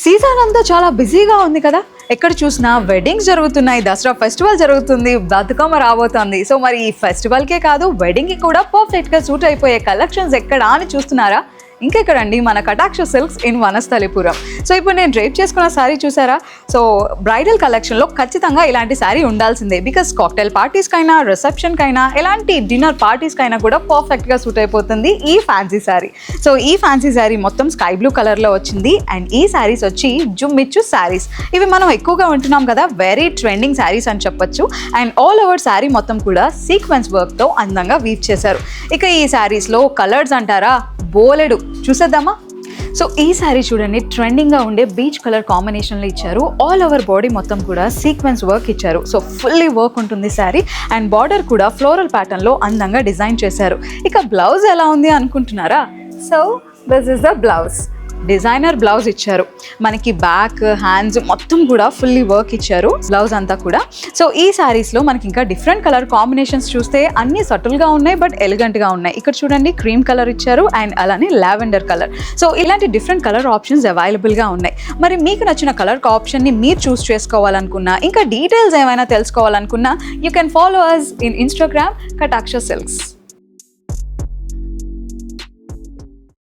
Season అంతా చాలా బిజీగా ఉంది కదా. ఎక్కడ చూసినా వెడ్డింగ్స్ జరుగుతున్నాయి, దసరా ఫెస్టివల్ జరుగుతుంది, బతుకమ్మ రాబోతోంది. సో మరి ఈ ఫెస్టివల్కే కాదు వెడ్డింగ్కి కూడా పర్ఫెక్ట్గా సూట్ అయిపోయే కలెక్షన్స్ ఎక్కడ అని చూస్తున్నారా? ఇంకెక్కడండి, మన కటాక్ష సిల్క్స్ ఇన్ వనస్థలిపురం. సో ఇప్పుడు నేను డ్రైప్ చేసుకున్న శారీ చూసారా? సో బ్రైడల్ కలెక్షన్లో ఖచ్చితంగా ఇలాంటి శారీ ఉండాల్సిందే. బికాస్ కాక్టైల్ పార్టీస్కైనా, రిసెప్షన్కైనా, ఎలాంటి డిన్నర్ పార్టీస్కైనా కూడా పర్ఫెక్ట్గా సూట్ అయిపోతుంది ఈ ఫ్యాన్సీ శారీ. సో ఈ ఫ్యాన్సీ శారీ మొత్తం స్కై బ్లూ కలర్లో వచ్చింది. అండ్ ఈ శారీస్ వచ్చి జుమ్మిచ్చు శారీస్. ఇవి మనం ఎక్కువగా ఉంటున్నాం కదా, వెరీ ట్రెండింగ్ శారీస్ అని చెప్పొచ్చు. అండ్ ఆల్ ఓవర్ శారీ మొత్తం కూడా సీక్వెన్స్ వర్క్తో అందంగా వీవ్ చేశారు. ఇక ఈ శారీస్లో కలర్స్ అంటారా, బోలెడు. చూసేద్దామా? సో ఈ శారీ చూడండి, ట్రెండింగ్గా ఉండే బీచ్ కలర్ కాంబినేషన్లో ఇచ్చారు. ఆల్ ఓవర్ బాడీ మొత్తం కూడా సీక్వెన్స్ వర్క్ ఇచ్చారు. సో ఫుల్లీ వర్క్ ఉంటుంది శారీ. అండ్ బార్డర్ కూడా ఫ్లోరల్ ప్యాటర్న్లో అందంగా డిజైన్ చేశారు. ఇక బ్లౌజ్ ఎలా ఉంది అనుకుంటున్నారా? So this is the blouse. Designer blouse ఇచ్చారు. మనకి బ్యాక్, హ్యాండ్స్ మొత్తం కూడా ఫుల్లీ వర్క్ ఇచ్చారు బ్లౌజ్ అంతా కూడా. సో ఈ శారీస్లో మనకి ఇంకా డిఫరెంట్ కలర్ కాంబినేషన్స్ చూస్తే అన్ని సటిల్గా ఉన్నాయి, బట్ ఎలిగెంట్గా ఉన్నాయి. ఇక్కడ చూడండి, క్రీమ్ కలర్ ఇచ్చారు అండ్ అలానే లావెండర్ కలర్. సో ఇలాంటి డిఫరెంట్ కలర్ ఆప్షన్స్ అవైలబుల్గా ఉన్నాయి. మరి మీకు నచ్చిన కలర్ ఆప్షన్ని మీరు చూస్ చేసుకోవాలనుకున్నా, ఇంకా డీటెయిల్స్ ఏమైనా తెలుసుకోవాలనుకున్నా, you can follow us in Instagram Kataksha silks.